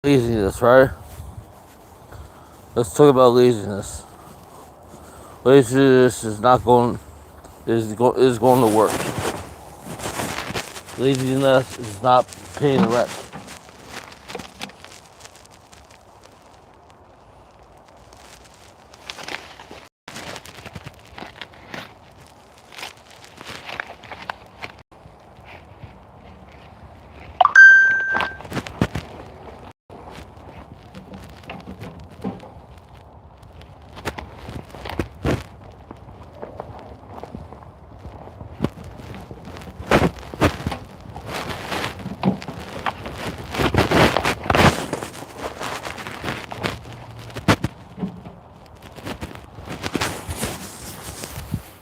Laziness, right? Let's talk about laziness. Laziness is not going is going to work. Laziness is not paying the rent.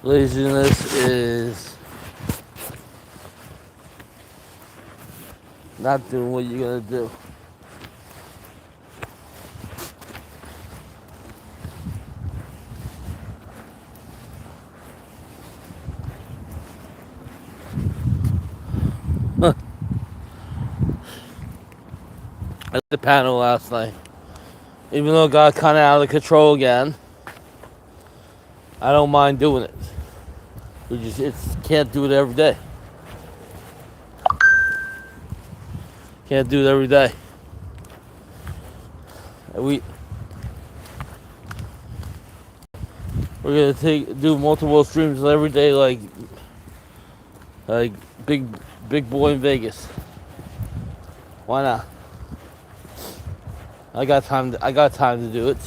Laziness is not doing what you're gonna do. At the panel last night, even though it got kind of out of control again, I don't mind doing it. We just can't do it every day. Can't do it every day. We're gonna do multiple streams every day, like big boy in Vegas. Why not? I got time. I got time to do it.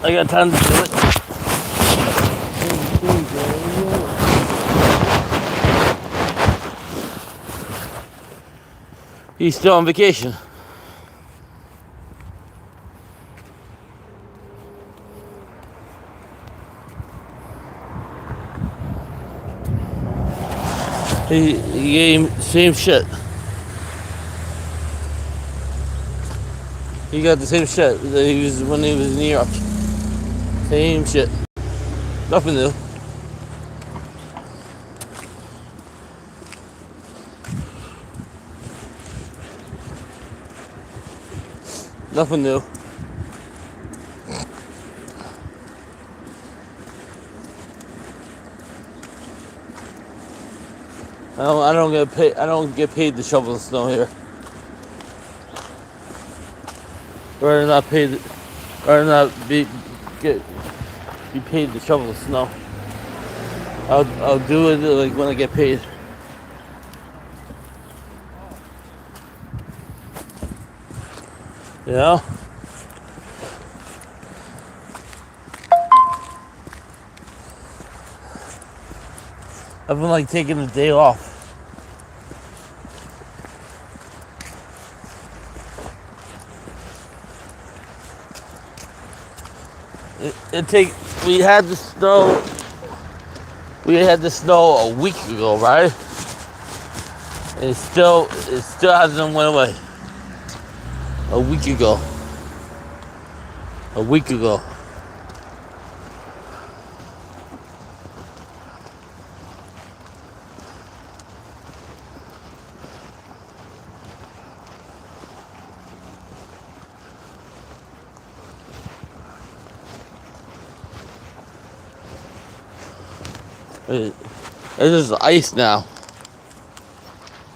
I got time to do it. He's still on vacation. He gave same shit. He got the same shit that he was when he was in New York. Same shit. Nothing new. Nothing new. I don't get paid. I don't get paid to shovel the snow here. Or not paid. Or not be paid to shovel the snow. I'll do it like when I get paid. You know? I've been like taking a day off. We had the snow. We had the snow a week ago, right? And it still hasn't went away. A week ago. A week ago. It's just ice now.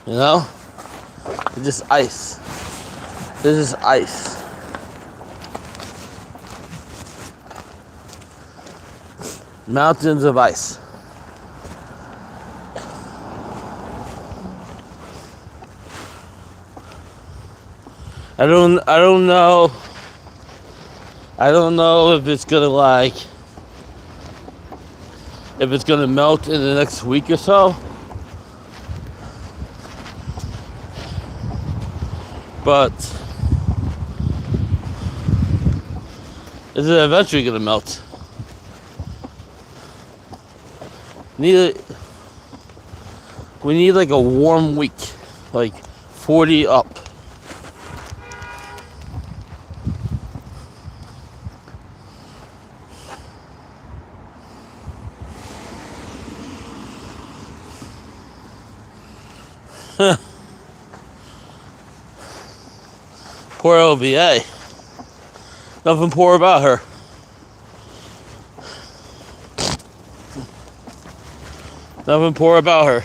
You know? It's just ice. This is ice. Mountains of ice. I don't know. I don't know if it's gonna if it's gonna melt in the next week or so. But is it eventually gonna melt? We need like a warm week, like 40 up. Poor LVA. Nothing poor about her. Nothing poor about her.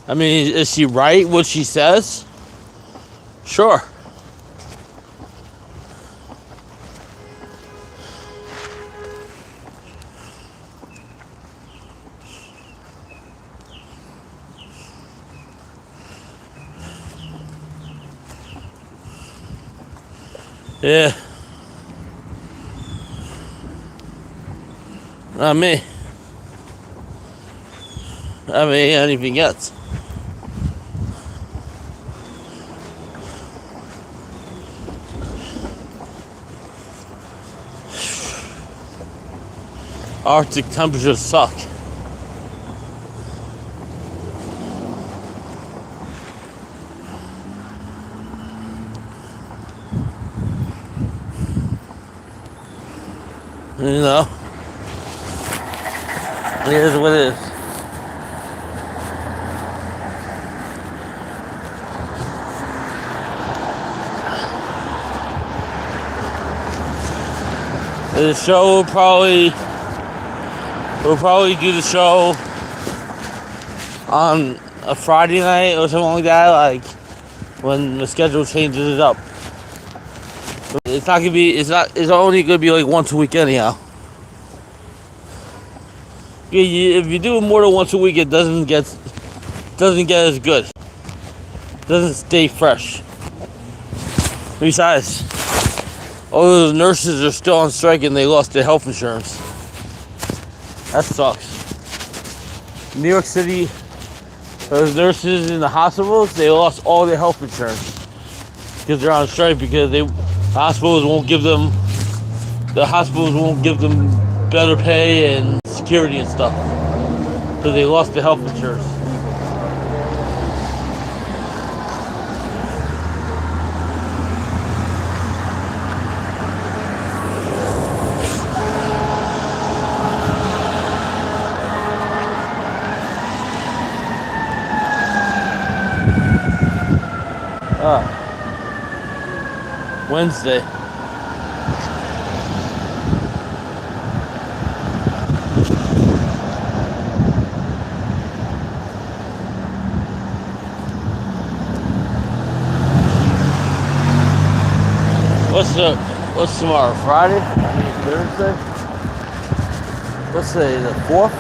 I mean, is she right what she says? Sure. Yeah. Not me. Not me, anything else. Arctic temperatures suck. You know? It is what it is. The show we'll probably do the show on a Friday night or something like that, like when the schedule changes it up. It's not gonna be. It's only gonna be like once a week anyhow. If you do it more than once a week, it doesn't get as good. It doesn't stay fresh. Besides, all those nurses are still on strike and they lost their health insurance. That sucks. New York City, those nurses in the hospitals, they lost all their health insurance because they're on strike because the hospitals won't give them better pay and security and stuff. So they lost their health insurance. Wednesday. What's tomorrow? Friday? I mean Thursday? Let's say the 4th?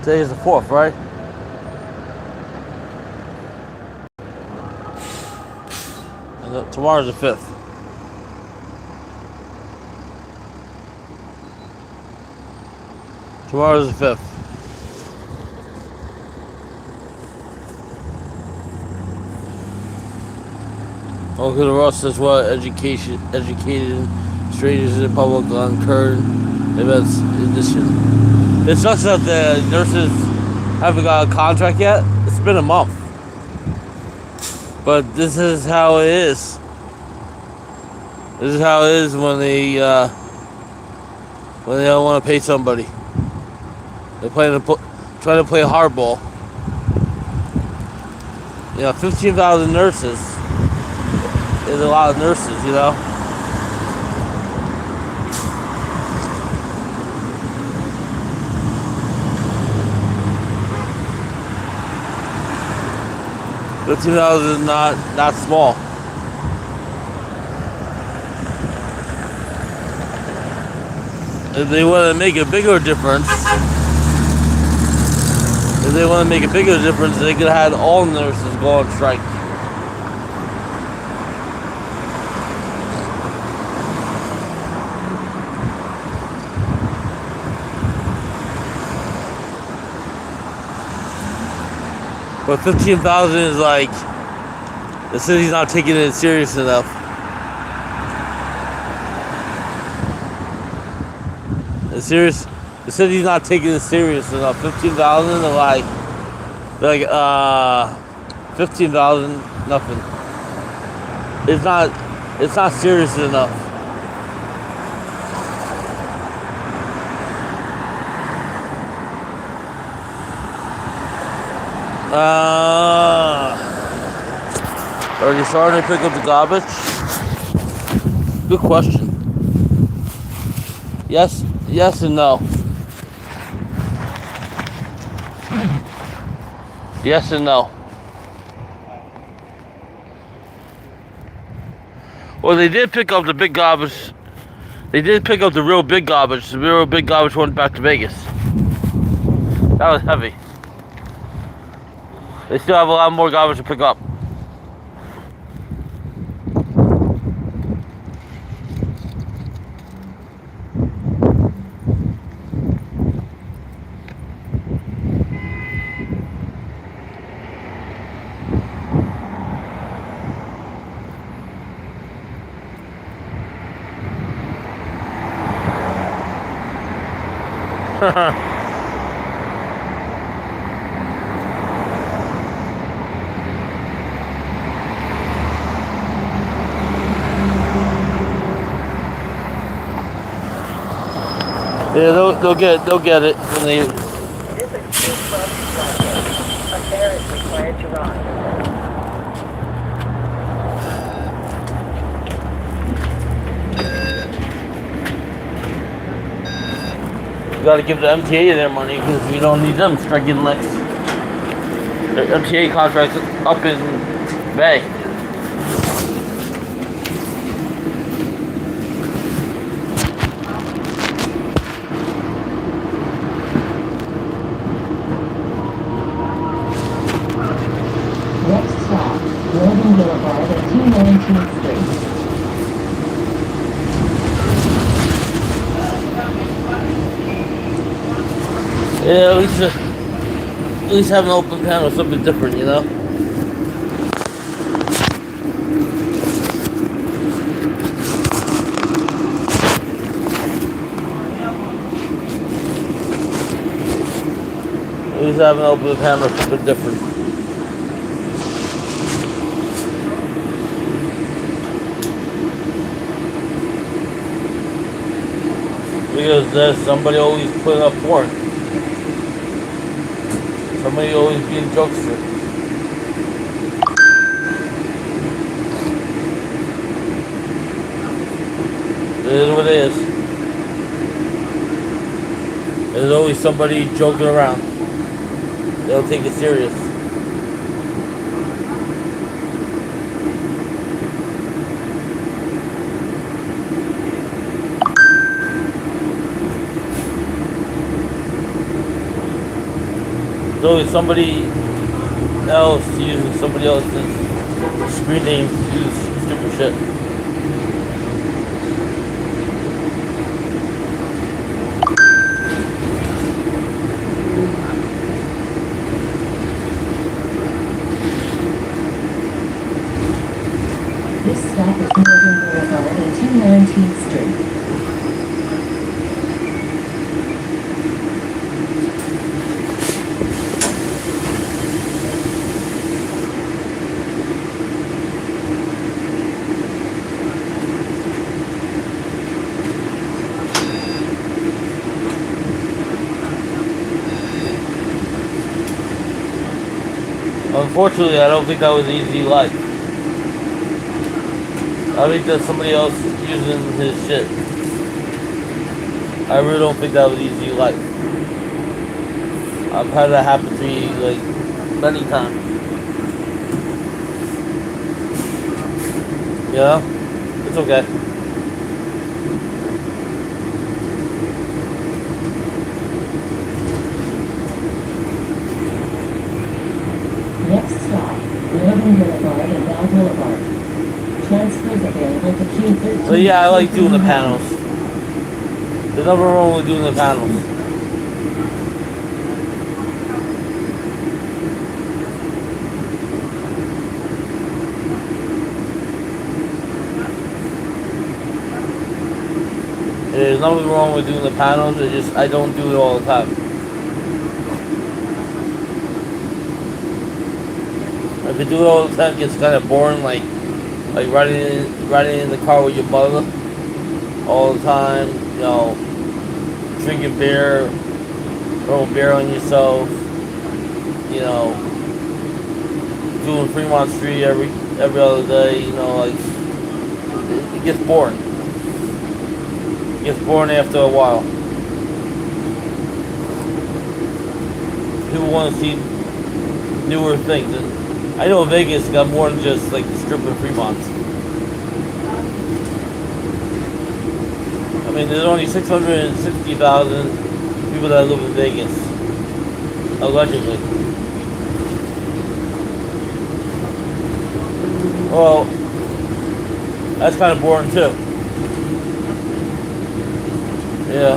Today is the 4th, right? And tomorrow's the 5th. Tomorrow's the 5th. Look at the Ross as well. Educated strangers in the public on current events edition. It sucks that the nurses haven't got a contract yet. It's been a month. But this is how it is. This is how it is when they don't want to pay somebody. They're trying to play hardball. 15,000 nurses is a lot of nurses, you know. $15,000 is not small. If they want to make a bigger difference, they could have had all nurses go on strike. But 15,000 is like The city's not taking it serious enough. The city's not taking it serious enough. 15,000 to like 15,000 nothing. It's not serious enough. Are you starting to pick up the garbage? Good question. Yes and no. Yes and no. Well, they did pick up the big garbage. They did pick up the real big garbage. The real big garbage went back to Vegas. That was heavy. They still have a lot more garbage to pick up. Yeah, they'll get it when they. This acute flush process. A fare is required to run. You gotta give the MTA their money because we don't need them striking licks. The MTA contract's up in May. Next stop, Northern Boulevard at 219th Street. Yeah, at least have an open panel is something different, you know? At least have an open panel is something different. Because there's somebody always putting up porn. Somebody always being jokester. It is what it is. There's always somebody joking around. They don't take it serious. There's always somebody else using somebody else's screen name to do stupid shit. This stop is Northern Boulevard at 219th Street. Unfortunately, I don't think that was easy life. I think that's somebody else using his shit. I really don't think that was easy life. I've had that happen to me like many times. You know? It's okay. Next stop, Northern Boulevard and Bell Boulevard. Transfers available to Q13. So yeah, I like doing the panels. There's nothing wrong with doing the panels. There's nothing wrong with doing the panels. It's just I don't do it all the time. If you do it all the time, it gets kind of boring. Like riding in the car with your mother all the time. You know, drinking beer, throwing beer on yourself. You know, doing Fremont Street every other day. You know, like it gets boring. It gets boring after a while. People want to see newer things. And I know Vegas got more than just like the Strip and Fremont. I mean, there's only 660,000 people that live in Vegas, allegedly. Well, that's kind of boring too. Yeah.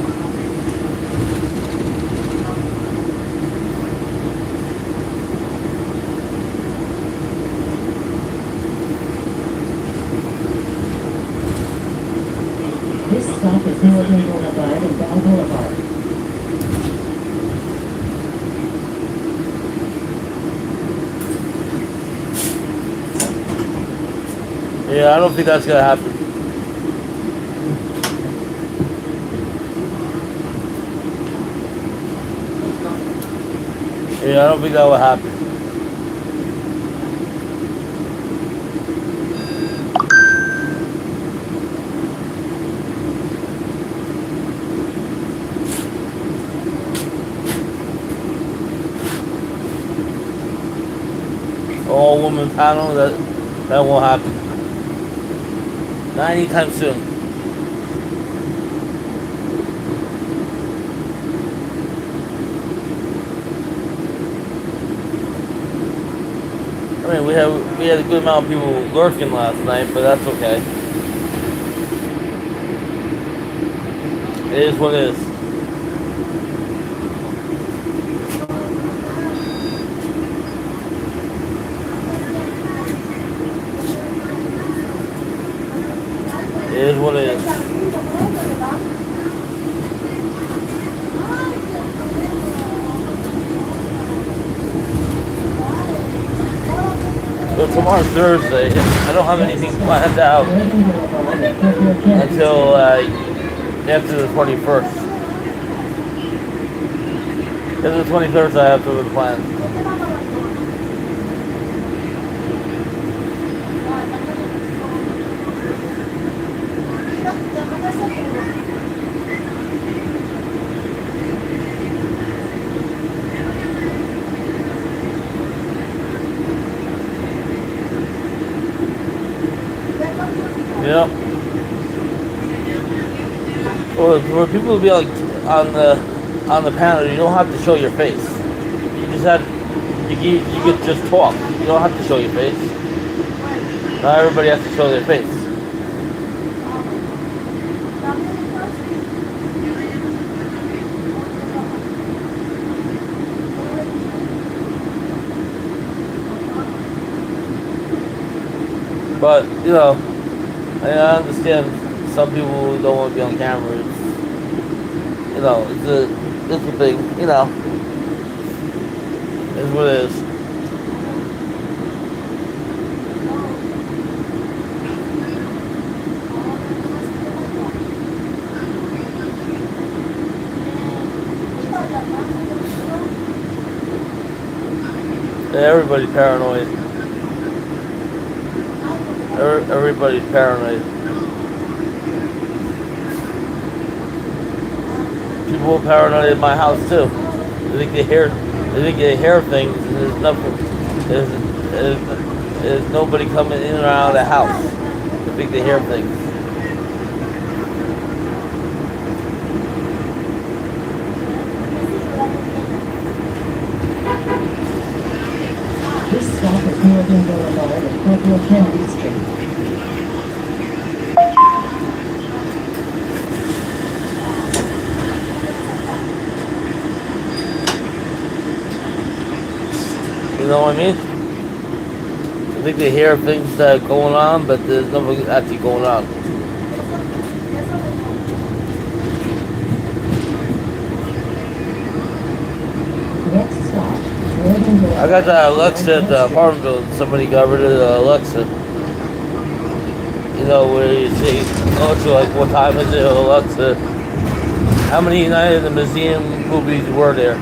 This stop is Northern Boulevard and Bell Boulevard. Yeah, I don't think that's gonna happen. Yeah, I don't think that will happen. All woman panel, that won't happen. Not anytime soon. I mean, we had a good amount of people lurking last night, but that's okay. It is what it is. It is what it is. So tomorrow's Thursday. I don't have anything planned out until after the 21st. After the 21st, I have to plan. Yeah. Well, for people to be like on the panel, you don't have to show your face. You just have you could just talk. You don't have to show your face. Not everybody has to show their face. But you know, I understand some people don't want to be on camera. You know, it's a thing. You know, it's what it is. Everybody's paranoid. Everybody's paranoid. People are paranoid in my house too. They think they hear things, and there's nothing. There's nobody coming in or out of the house. They think they hear things. This stop is Northern Boulevard and Corporal Kennedy Street. You know what I mean? I think they hear things that are going on, but there's nothing actually going on. I got that Alexa at the apartment building. Somebody got rid of the Alexa. You know, where you say, Alexa, like, what time is it? Alexa, how many Night at the Museum movies were there?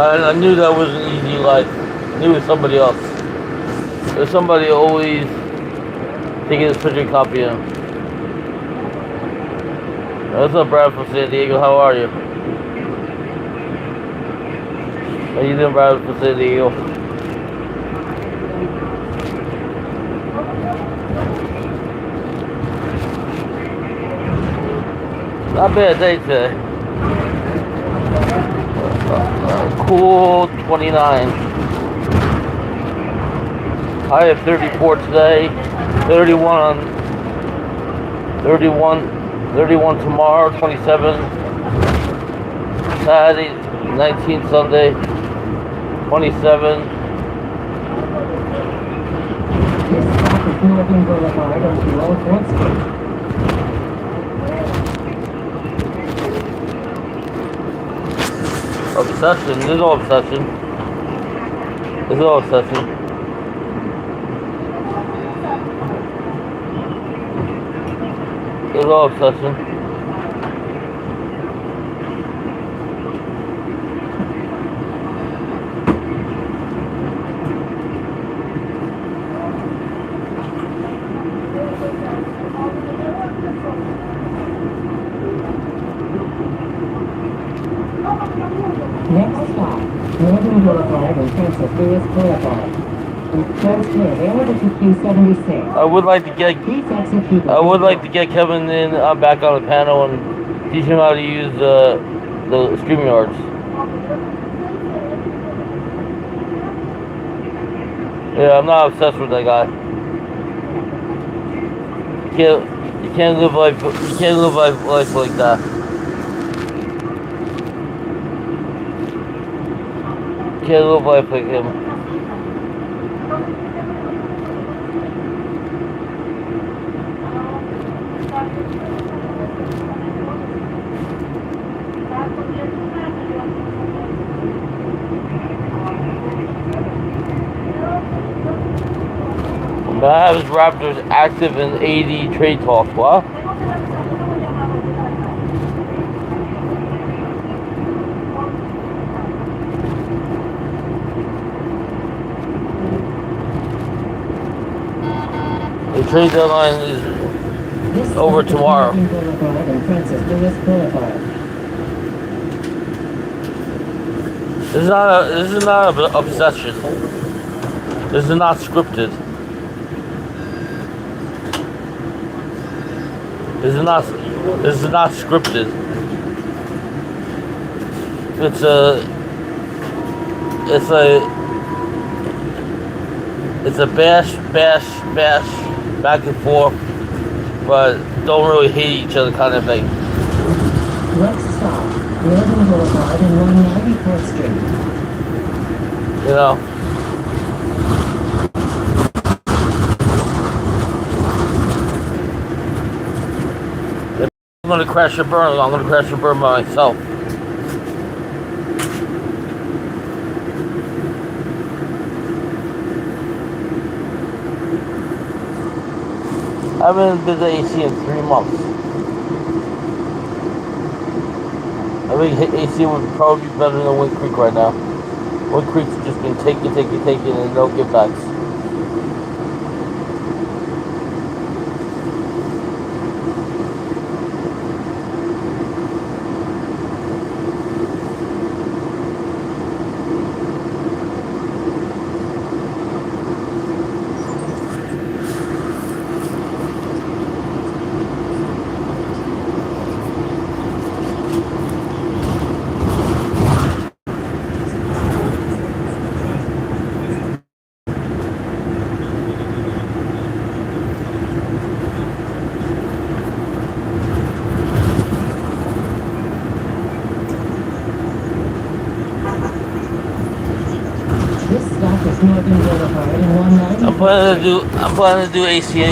I knew that wasn't easy life. I knew it was somebody else. There's somebody always taking his picture and copying him. What's up, Brad from San Diego? How are you? How you doing, Brad from San Diego? Not bad day today. Cool 29. High of 34 today. 31 tomorrow. 27 Saturday. 19 Sunday. 27. This stop is Northern Boulevard and below 4th Street. Obsession. There's no obsession. There's no obsession. There's no obsession. Next stop, Northern Boulevard and Francis Lewis Boulevard. Transfer available to Q76. I would like to get Kevin in back on the panel and teach him how to use the StreamYards. Yeah, I'm not obsessed with that guy. You can't live life like that. You can't live life like him. Mavs Raptors active in 80 trade talks. What? The trade deadline is over tomorrow. Boulevard and Francis Lewis Boulevard. This is not an obsession. This is not scripted. This is not scripted. It's a bash, back and forth, but don't really hate each other kind of thing. Next stop, Northern Boulevard and 194th Street. You know? If I'm gonna crash and burn, I'm gonna crash and burn by myself. I haven't been to AC in 3 months. I think AC would probably be better than Wind Creek right now. Wind Creek's just been taking, and no givebacks. Northern Boulevard and 190. I'm planning to do AC.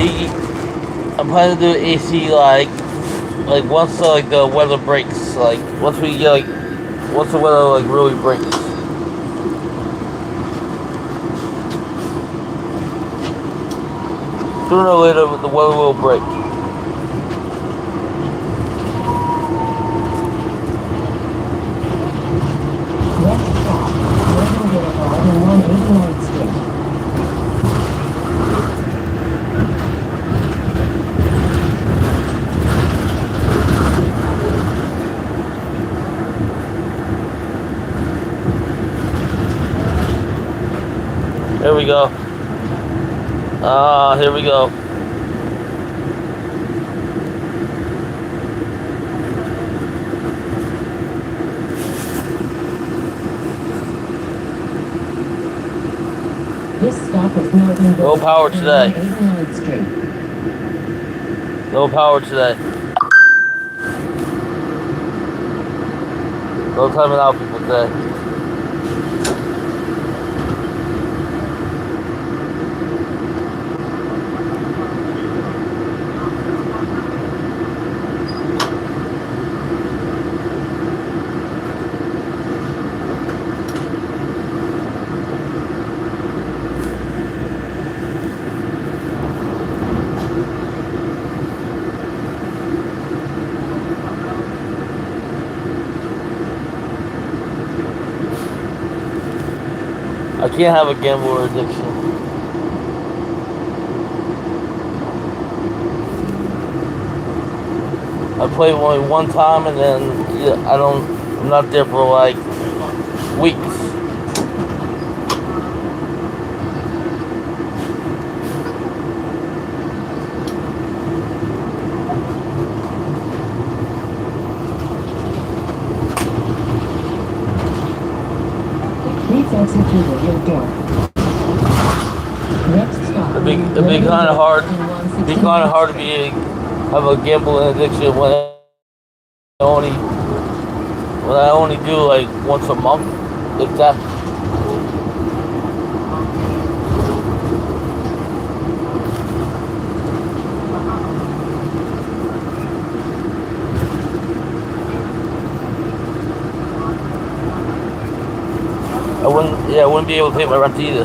I'm planning to do AC like once like the weather breaks. Like once we get once the weather like really breaks. Sooner or later the weather will break. Next stop, Northern Boulevard and 189th Street. Here we go. Here we go. This stop is Northern No Boulevard power and today. 189th Street. No power today. No timing out people today. I can't have a gambler addiction. I played only one time and then yeah, I'm not there for like weeks. Please exit through the rear door. Next stop, It'd be kind of hard. It'd be kind of hard to have a gambling addiction when I only do like once a month, if that. I wouldn't be able to pay my rent either.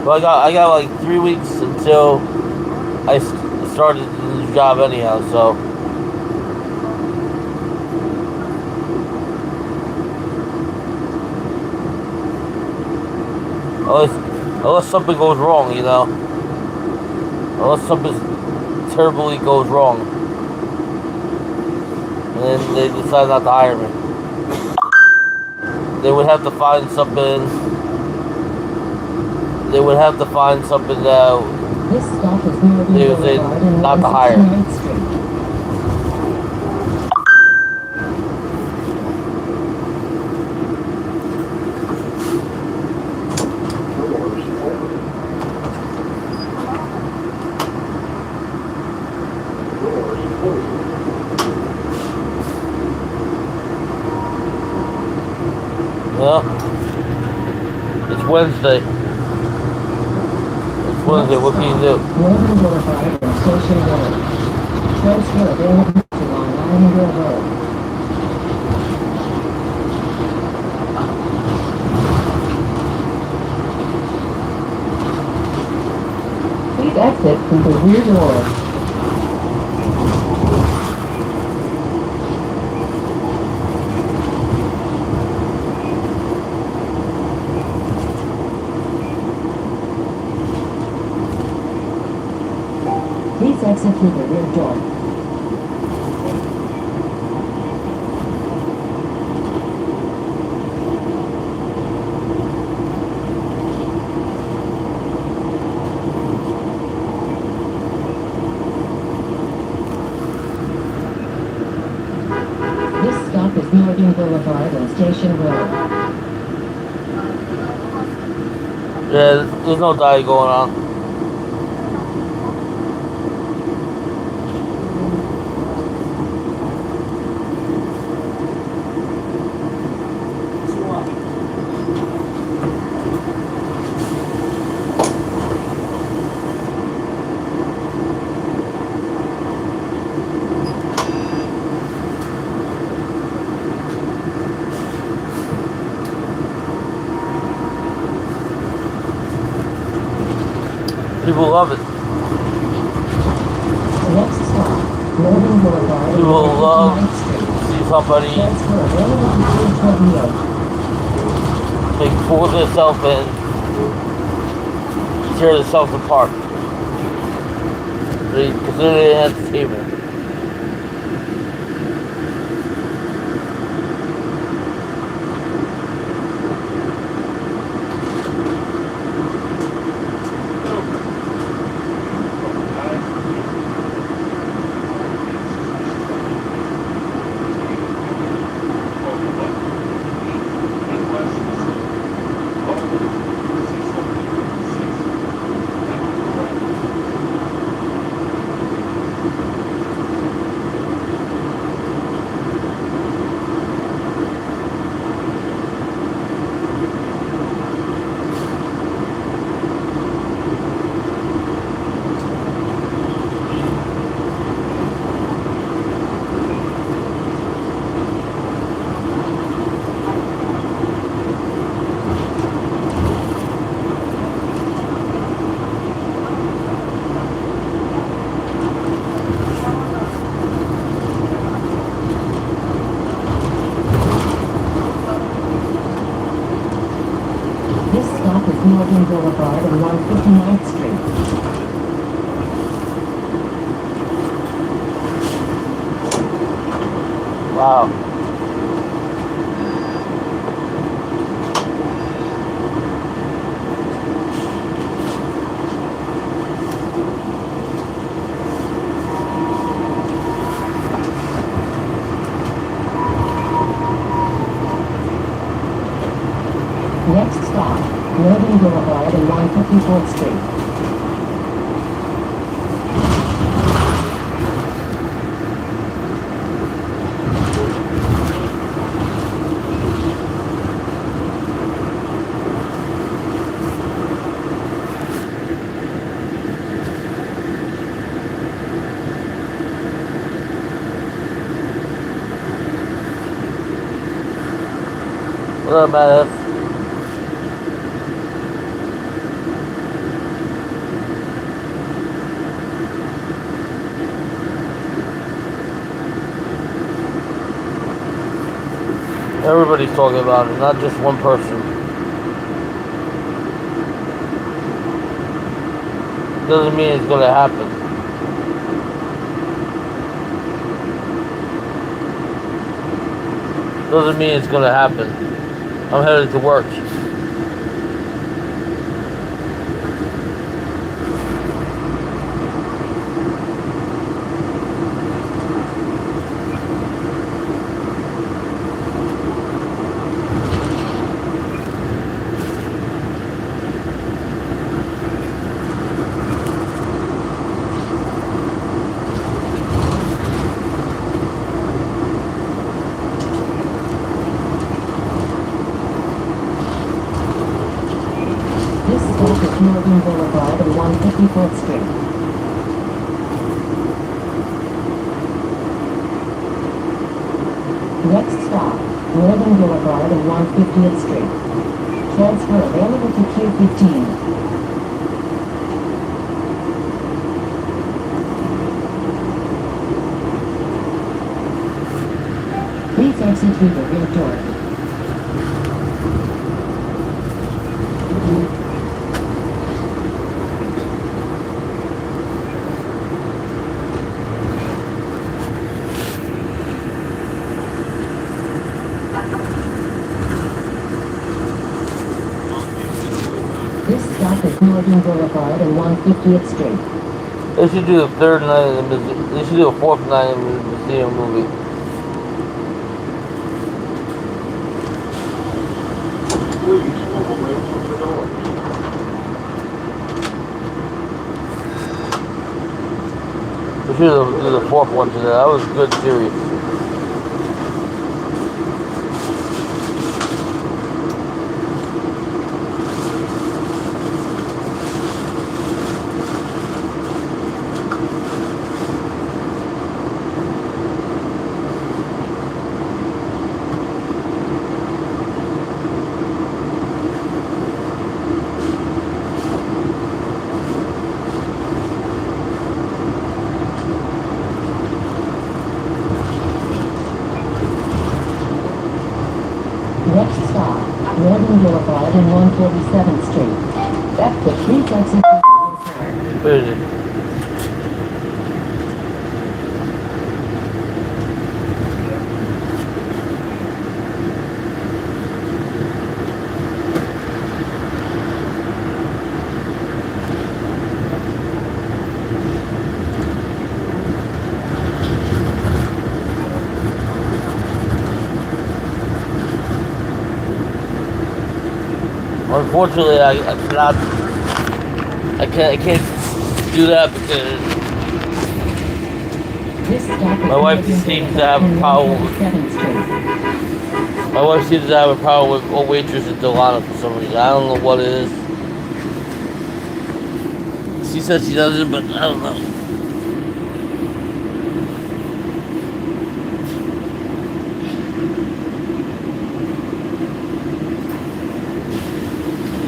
Well, I got like 3 weeks until I started the new job anyhow, so. Unless something goes wrong, you know. Unless something terribly goes wrong. And then they decide not to hire me. They would have to find something. They would have to find something that This stop is Northern they would say Boulevard and not to hire. 169th Street. Well, it's Wednesday. It's Wednesday. What can you do? Northern Boulevard and Station Road. Transfer available on Nightingale Road. Please exit through the rear door. Please exit through the rear door. This stop is is Northern Boulevard and Station Road. Yeah, there's no diet going on. People love it. Next stop, Northern Boulevard and People love 159th to Street. see somebody Transfer available to 228. make fools of themselves and tear themselves apart. They consider it entertainment. This stop is Northern Boulevard and 159th Street. Wow. Next stop, Northern Boulevard and 154th Street. What up, man? Everybody's talking about it, not just one person. Doesn't mean it's gonna happen. Doesn't mean it's gonna happen. I'm headed to work. This stop is Northern Boulevard and 154th Street. Next stop, Northern Boulevard and 150th Street. Transfer available to Q15. Please exit through the rear door. This stop is Northern Boulevard and 150th Street. They should do a third night in the museum. They should do a fourth night in the museum movie. move the door. We should have do the fourth one today. That was a good series. Next stop, Northern Boulevard and 147th Street. That's the 3 exit. Where is it? Unfortunately, I can't do that because This stop is my wife Northern seems to Boulevard have a and problem. 147th Street. My wife seems to have a problem with a waitress at Delano for some reason. I don't know what it is. She says she doesn't, but I don't know.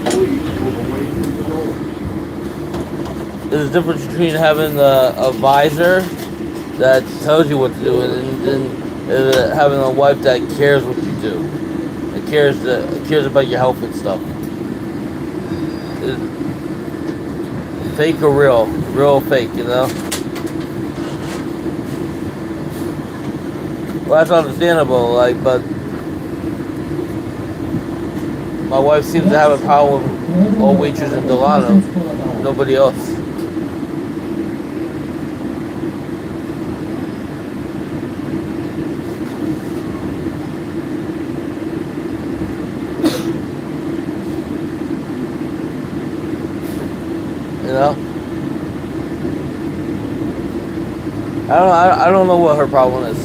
Please move away from the door. There's a difference between having a visor that tells you what to do and having a wife that cares what you do. It cares about your health and stuff. Fake or real? Real or fake, you know? Well, that's understandable, like, but my wife seems to have a problem with all waitresses in Delano. Nobody else. You know? I don't know what her problem is.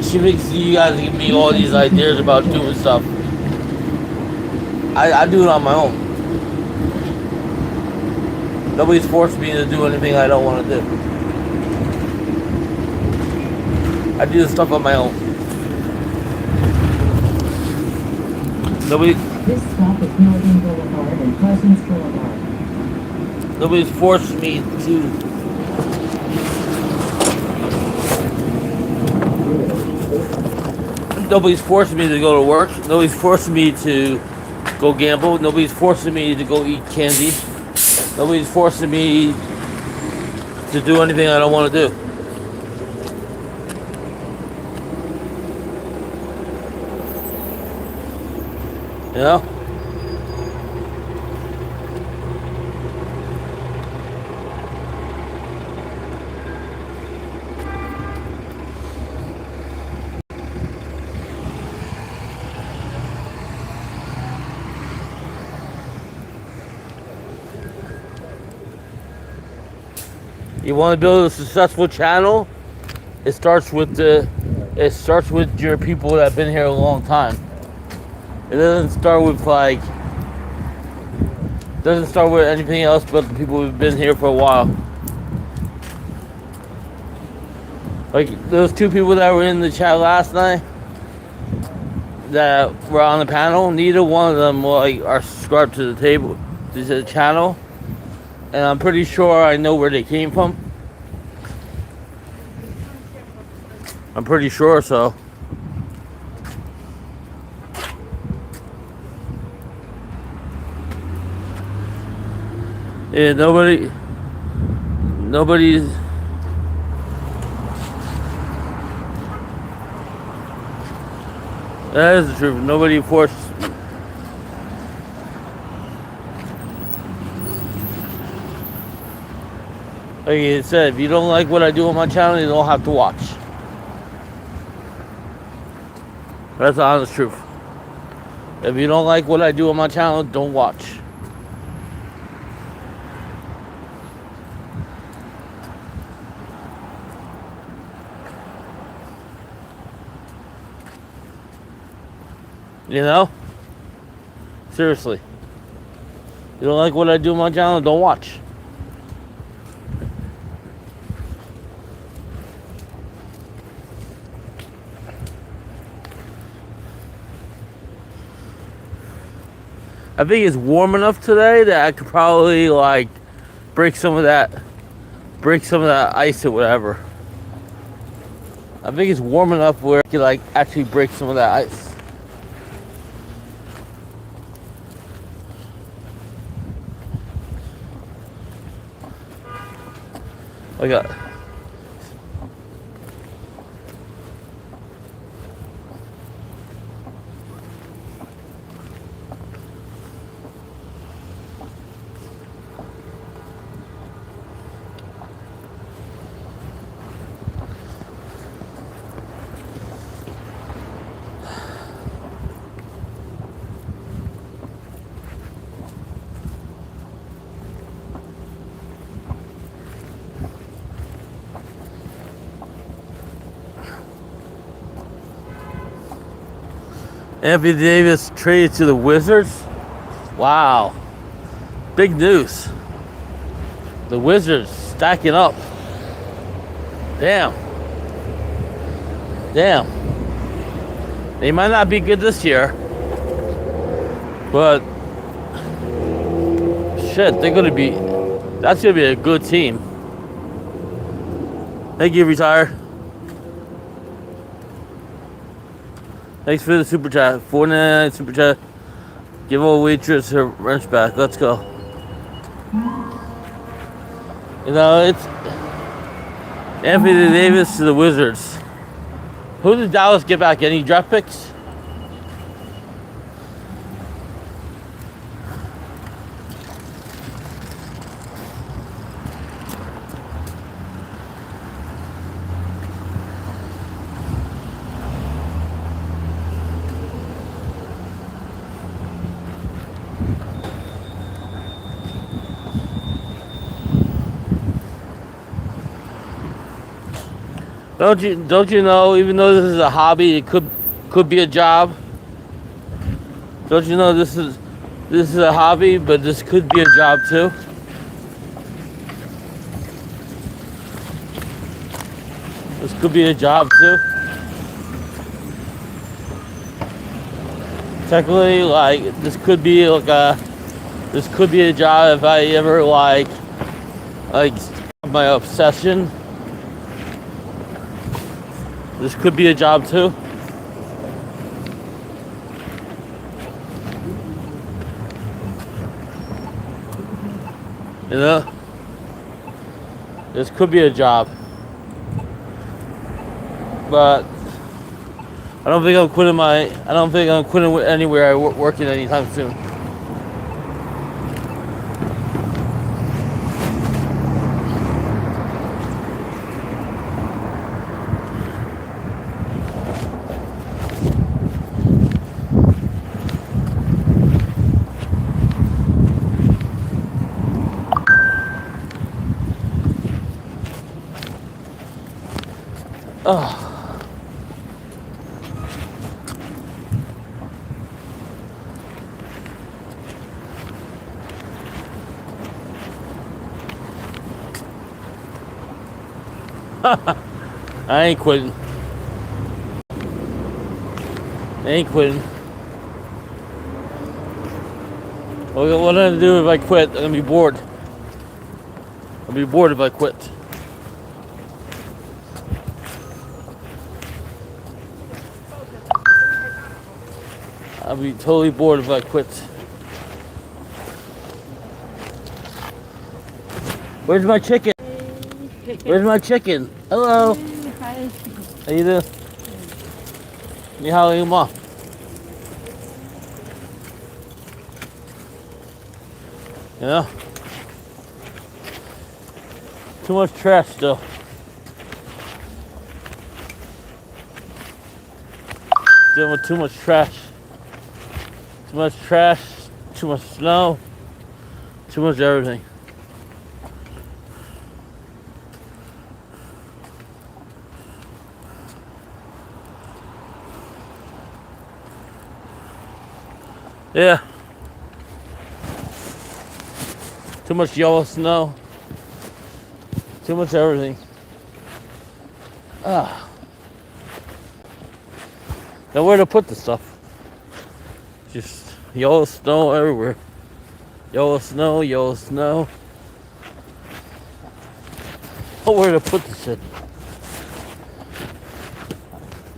She makes you guys give me all these ideas about doing stuff. I do it on my own. Nobody's forced me to do anything I don't want to do. I do this stuff on my own. This stop is Northern Boulevard and Parsons Boulevard. Nobody's forced me to. Nobody's forcing me to go to work. Nobody's forcing me to go gamble. Nobody's forcing me to go eat candy. Nobody's forcing me to do anything I don't want to do. You know? You want to build a successful channel? It starts with your people that have been here a long time. It doesn't start with anything else but the people who've been here for a while. Like those two people that were in the chat last night that were on the panel, neither one of them are subscribed to the channel. And I'm pretty sure I know where they came from. I'm pretty sure so. Yeah, nobody's. That is the truth. Nobody forced. Like I said, if you don't like what I do on my channel, you don't have to watch. That's the honest truth. If you don't like what I do on my channel, don't watch. You know? Seriously. You don't like what I do on my channel, don't watch. I think it's warm enough today that I could probably like break some of that ice or whatever. I think it's warm enough where I could like actually break some of that ice. I got. Anthony Davis traded to the Wizards. Wow. Big news. The Wizards stacking up. Damn. Damn. They might not be good this year, but shit, they're gonna be. That's gonna be a good team. Thank you, retired. Thanks for the super chat. 4.99 super chat. Give a waitress her wrench back. Let's go. You know, it's Anthony Davis to the Wizards. Who did Dallas get back? Any draft picks? Don't you know, even though this is a hobby, it could be a job? Don't you know this is a hobby, but this could be a job too? This could be a job too. Technically, like this could be a job if I ever like my obsession. This could be a job too. You know? This could be a job. But I don't think I'm quitting anywhere I working anytime soon. Oh. I ain't quitting. I ain't quitting. What am I gonna do if I quit? I'm gonna be bored. I'll be bored if I quit. I'll be totally bored if I quit. Where's my chicken? Where's my chicken? Hello. Hi. How you doing? Ni hao, you ma. You know? Too much trash still. Dealing with too much trash. Too much trash, too much snow, too much everything. Yeah. Too much yellow snow. Too much everything. Ah. Nowhere to put the stuff. Just yellow snow everywhere. Yellow snow, yellow snow. Nowhere to put the shit.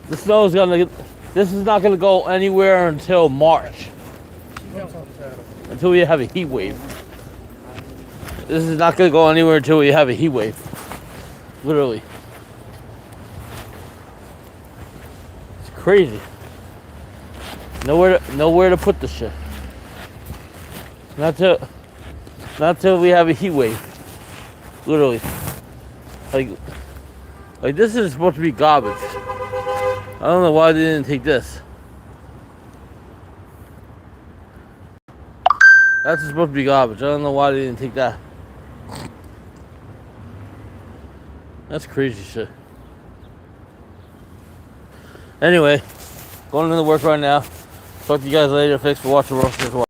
The snow is gonna get. This is not gonna go anywhere until March. Until we have a heat wave. This is not gonna go anywhere until we have a heat wave. Literally. It's crazy. Nowhere to put the shit. Not till we have a heat wave. Literally. Like this is supposed to be garbage. I don't know why they didn't take this. That's supposed to be garbage. I don't know why they didn't take that. That's crazy shit. Anyway, going into work right now. Talk to you guys later. Thanks for watching.